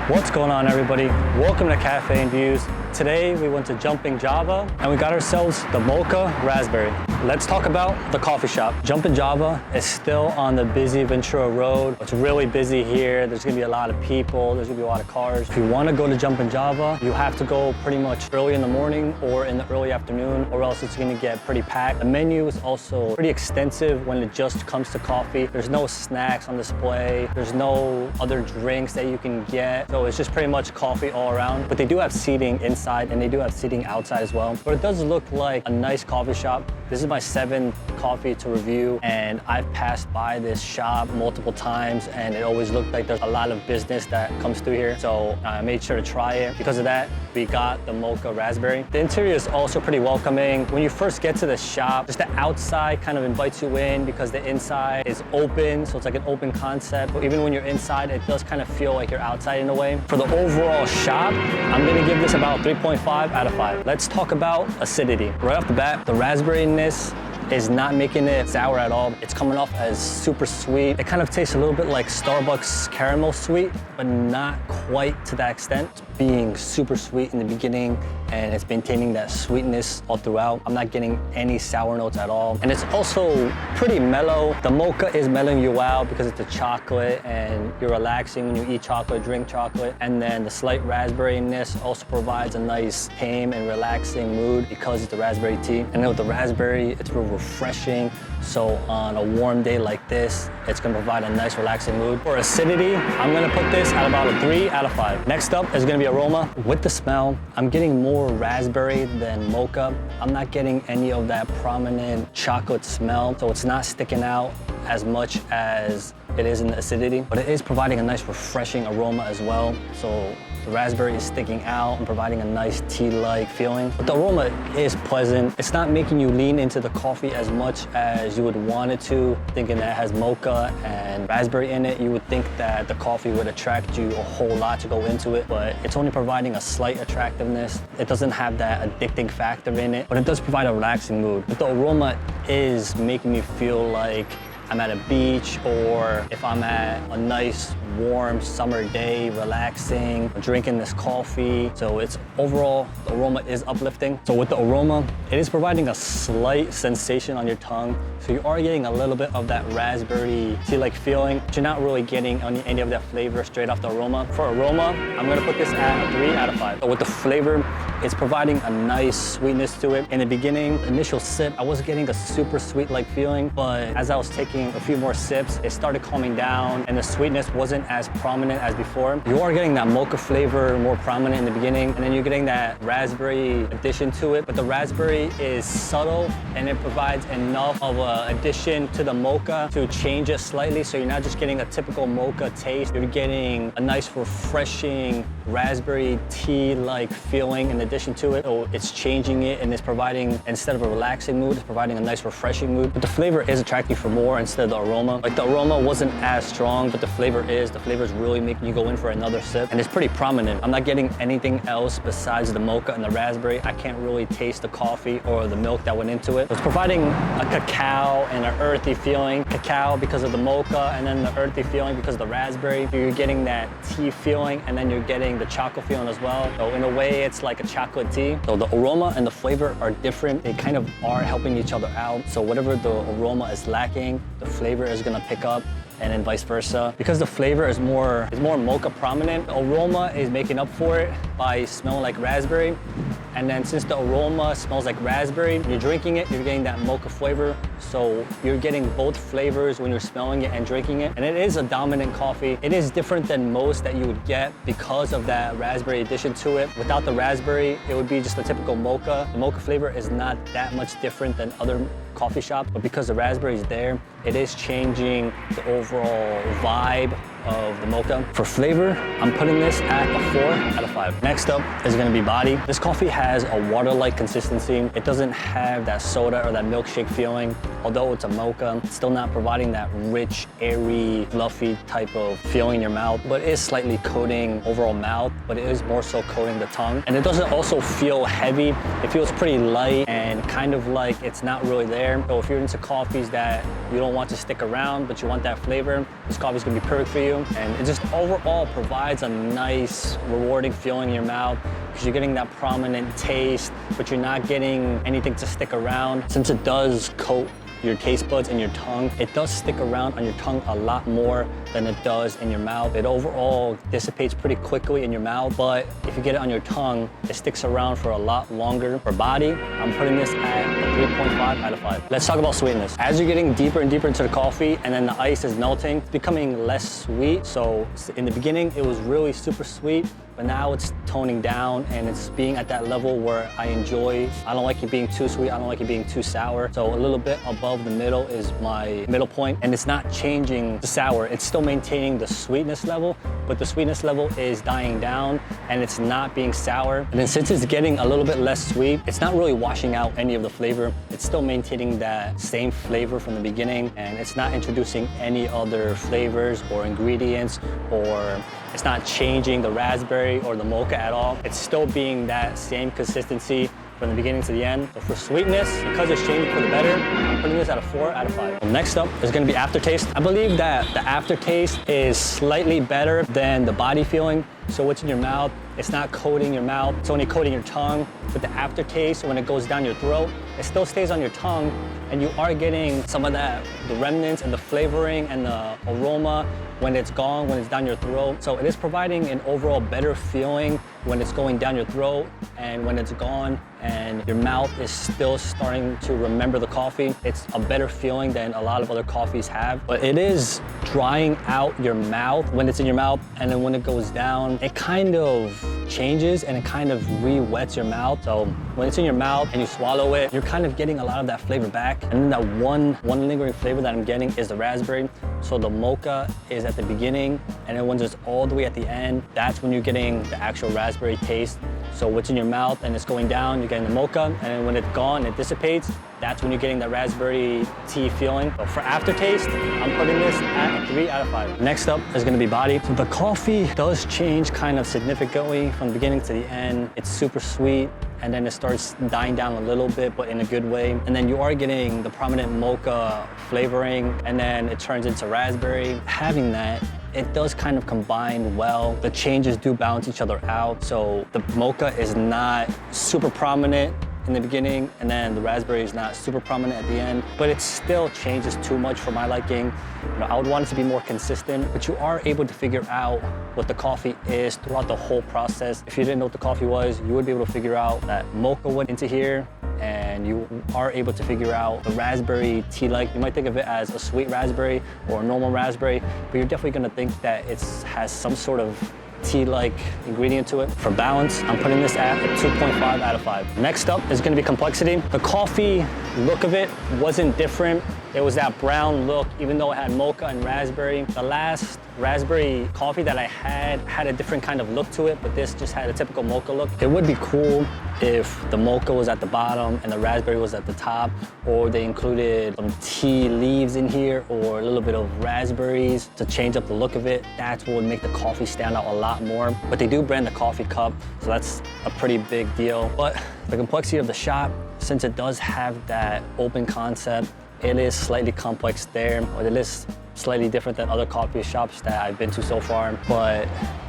What's going on, everybody? Welcome to CafeandViews. Today we went to Jumpin Java and we got ourselves the Mocha Raspberry. Let's talk about the coffee shop. Jumpin Java is still on the busy Ventura Road. It's really busy here. There's gonna be a lot of people. There's gonna be a lot of cars. If you wanna go to Jumpin Java, you have to go pretty much early in the morning or in the early afternoon, or else it's gonna get pretty packed. The menu is also pretty extensive when it just comes to coffee. There's no snacks on display. There's no other drinks that you can get. So it's just pretty much coffee all around. But they do have seating inside and they do have seating outside as well. But it does look like a nice coffee shop. This is my 7th coffee to review, and I've passed by this shop multiple times and it always looked like there's a lot of business that comes through here. So I made sure to try it. Because of that, we got the Mocha Raspberry. The interior is also pretty welcoming. When you first get to the shop, just the outside kind of invites you in because the inside is open, so it's like an open concept. But even when you're inside, it does kind of feel like you're outside in a way. For the overall shop, I'm gonna give this about 3.5 out of 5. Let's talk about acidity. Right off the bat, the raspberryness is not making it sour at all. It's coming off as super sweet. It kind of tastes a little bit like Starbucks caramel sweet, but not quite to that extent. It's being super sweet in the beginning and it's maintaining that sweetness all throughout. I'm not getting any sour notes at all. And it's also pretty mellow. The mocha is mellowing you out because it's a chocolate and you're relaxing when you eat chocolate, drink chocolate. And then the slight raspberryness also provides a nice tame and relaxing mood because it's the raspberry tea. And then with the raspberry, it's real refreshing. So on a warm day like this, it's gonna provide a nice relaxing mood. For acidity, I'm gonna put this at about a 3 out of 5. Next up is gonna be aroma. With the smell, I'm getting more raspberry than mocha. I'm not getting any of that prominent chocolate smell, so it's not sticking out as much as it is in the acidity, but it is providing a nice refreshing aroma as well. So the raspberry is sticking out and providing a nice tea-like feeling. But the aroma is pleasant. It's not making you lean into the coffee as much as you would want it to. Thinking that it has mocha and raspberry in it, you would think that the coffee would attract you a whole lot to go into it, but it's only providing a slight attractiveness. It doesn't have that addicting factor in it, but it does provide a relaxing mood. But the aroma is making me feel like I'm at a beach, or if I'm at a nice warm summer day, relaxing, drinking this coffee. So it's overall, the aroma is uplifting. So with the aroma, it is providing a slight sensation on your tongue. So you are getting a little bit of that raspberry tea-like feeling, but you're not really getting any of that flavor straight off the aroma. For aroma, I'm gonna put this at a 3 out of 5. But with the flavor, it's providing a nice sweetness to it. In the beginning, initial sip, I was getting a super sweet-like feeling, but as I was taking a few more sips, it started calming down and the sweetness wasn't as prominent as before. You are getting that mocha flavor more prominent in the beginning, and then you're getting that raspberry addition to it, but the raspberry is subtle and it provides enough of an addition to the mocha to change it slightly, so you're not just getting a typical mocha taste, you're getting a nice refreshing raspberry tea-like feeling in addition to it. So it's changing it and it's providing, instead of a relaxing mood, it's providing a nice refreshing mood. But the flavor is attracting you for more instead of the aroma. Like the aroma wasn't as strong, but the flavor is. The flavor is really making you go in for another sip, and it's pretty prominent. I'm not getting anything else besides the mocha and the raspberry. I can't really taste the coffee or the milk that went into it. So it's providing a cacao and an earthy feeling. Cacao because of the mocha, and then the earthy feeling because of the raspberry. You're getting that tea feeling, and then you're getting the chocolate feeling as well. So in a way, it's like a chocolate tea. So the aroma and the flavor are different. They kind of are helping each other out. So whatever the aroma is lacking, the flavor is gonna pick up, and then vice versa. Because the flavor is more mocha prominent, the aroma is making up for it by smelling like raspberry. And then since the aroma smells like raspberry, when you're drinking it, you're getting that mocha flavor. So you're getting both flavors when you're smelling it and drinking it. And it is a dominant coffee. It is different than most that you would get because of that raspberry addition to it. Without the raspberry, it would be just a typical mocha. The mocha flavor is not that much different than other coffee shops, but because the raspberry is there, it is changing the overall vibe of the mocha. For flavor, I'm putting this at a 4 out of 5. Next up is gonna be body. This coffee has a water-like consistency. It doesn't have that soda or that milkshake feeling. Although it's a mocha, it's still not providing that rich, airy, fluffy type of feeling in your mouth, but it is slightly coating overall mouth, but it is more so coating the tongue. And it doesn't also feel heavy. It feels pretty light and kind of like it's not really there. So if you're into coffees that you don't want to stick around, but you want that flavor, this coffee is gonna be perfect for you. you. And it just overall provides a nice, rewarding feeling in your mouth because you're getting that prominent taste, but you're not getting anything to stick around. Since it does coat your taste buds and your tongue, it does stick around on your tongue a lot more than it does in your mouth. It overall dissipates pretty quickly in your mouth, but if you get it on your tongue, it sticks around for a lot longer. For body, I'm putting this at a 3.5 out of 5. Let's talk about sweetness. As you're getting deeper and deeper into the coffee and then the ice is melting, it's becoming less sweet. So in the beginning, it was really super sweet, but now it's toning down and it's being at that level where I enjoy. I don't like it being too sweet, I don't like it being too sour. So a little bit above the middle is my middle point, and it's not changing to sour. It's still maintaining the sweetness level, but the sweetness level is dying down and it's not being sour. And then since it's getting a little bit less sweet, it's not really washing out any of the flavor. It's still maintaining that same flavor from the beginning, and it's not introducing any other flavors or ingredients, or it's not changing the raspberry or the mocha at all. It's still being that same consistency from the beginning to the end. So for sweetness, because it's changing for the better, I'm putting this at a 4 out of 5. Next up is gonna be aftertaste. I believe that the aftertaste is slightly better than the body feeling. So what's in your mouth, it's not coating your mouth, it's only coating your tongue. But the aftertaste, when it goes down your throat, it still stays on your tongue, and you are getting some of that, the remnants and the flavoring and the aroma when it's gone, when it's down your throat. So it is providing an overall better feeling when it's going down your throat and when it's gone and your mouth is still starting to remember the coffee. It's a better feeling than a lot of other coffees have. But it is drying out your mouth when it's in your mouth, and then when it goes down, it kind of changes and it kind of re-wets your mouth. So when it's in your mouth and you swallow it, you're kind of getting a lot of that flavor back. And then that one lingering flavor that I'm getting is the raspberry. So the mocha is at the beginning, and then when it's all the way at the end, that's when you're getting the actual raspberry taste. So what's in your mouth and it's going down, you're getting the mocha, and then when it's gone, it dissipates, that's when you're getting that raspberry tea feeling. So for aftertaste, I'm putting this at a 3 out of 5. Next up is gonna be body. So the coffee does change kind of significantly from the beginning to the end. It's super sweet, and then it starts dying down a little bit, but in a good way. And then you are getting the prominent mocha flavoring, and then it turns into raspberry. Having that, it does kind of combine well. The changes do balance each other out. So the mocha is not super prominent in the beginning, and then the raspberry is not super prominent at the end, but it still changes too much for my liking. You know, I would want it to be more consistent, but you are able to figure out what the coffee is throughout the whole process. If you didn't know what the coffee was, you would be able to figure out that mocha went into here, and you are able to figure out the raspberry tea-like. You might think of it as a sweet raspberry or a normal raspberry, but you're definitely gonna think that it has some sort of tea-like ingredient to it. For balance, I'm putting this at a 2.5 out of 5. Next up is gonna be complexity. The coffee look of it wasn't different. It was that brown look, even though it had mocha and raspberry. The last raspberry coffee that I had a different kind of look to it, but this just had a typical mocha look. It would be cool if the mocha was at the bottom and the raspberry was at the top, or they included some tea leaves in here or a little bit of raspberries to change up the look of it. That's what would make the coffee stand out a lot more. But they do brand the coffee cup, so that's a pretty big deal. But the complexity of the shop, since it does have that open concept, it is slightly complex there, but it is slightly different than other coffee shops that I've been to so far, but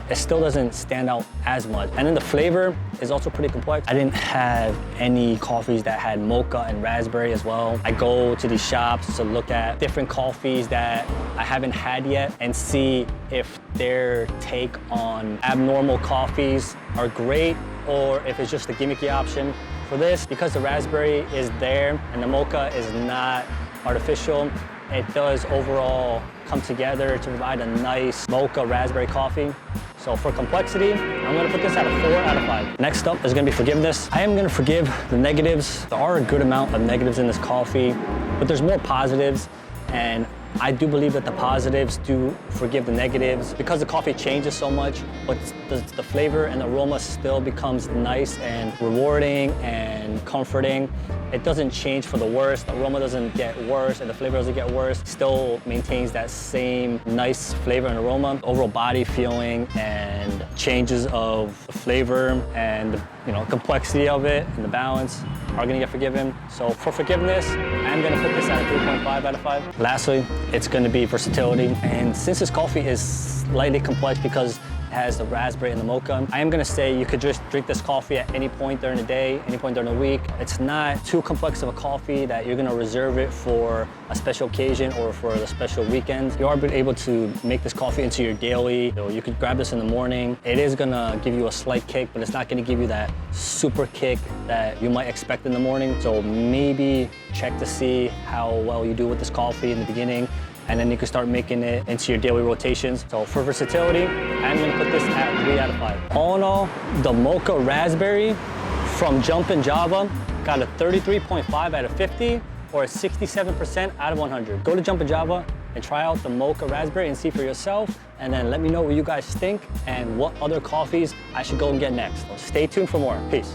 it still doesn't stand out as much. And then the flavor is also pretty complex. I didn't have any coffees that had mocha and raspberry as well. I go to these shops to look at different coffees that I haven't had yet and see if their take on abnormal coffees are great or if it's just a gimmicky option. For this, because the raspberry is there and the mocha is not artificial, it does overall come together to provide a nice mocha raspberry coffee. So for complexity, I'm gonna put this at a 4 out of 5. Next up is gonna be forgiveness. I am gonna forgive the negatives. There are a good amount of negatives in this coffee, but there's more positives, and I do believe that the positives do forgive the negatives because the coffee changes so much, but the flavor and the aroma still becomes nice and rewarding and comforting. It doesn't change for the worse. The aroma doesn't get worse and the flavor doesn't get worse. It still maintains that same nice flavor and aroma. Overall body feeling and changes of the flavor and the complexity of it and the balance are gonna get forgiven. So for forgiveness, I'm gonna put this at a 3.5 out of 5. Lastly, it's gonna be Versatility. And since this coffee is slightly complex because has the raspberry and the mocha, I am gonna say you could just drink this coffee at any point during the day, any point during the week. It's not too complex of a coffee that you're gonna reserve it for a special occasion or for the special weekend. You are able to make this coffee into your daily. So you could grab this in the morning. It is gonna give you a slight kick, but it's not gonna give you that super kick that you might expect in the morning. So maybe check to see how well you do with this coffee in the beginning, and then you can start making it into your daily rotations. So for Versatility, I'm gonna put this at 3 out of 5. All in all, the Mocha Raspberry from Jumpin Java got a 33.5 out of 50 or a 67% out of 100. Go to Jumpin Java and try out the Mocha Raspberry and see for yourself, and then let me know what you guys think and what other coffees I should go and get next. So stay tuned for more. Peace.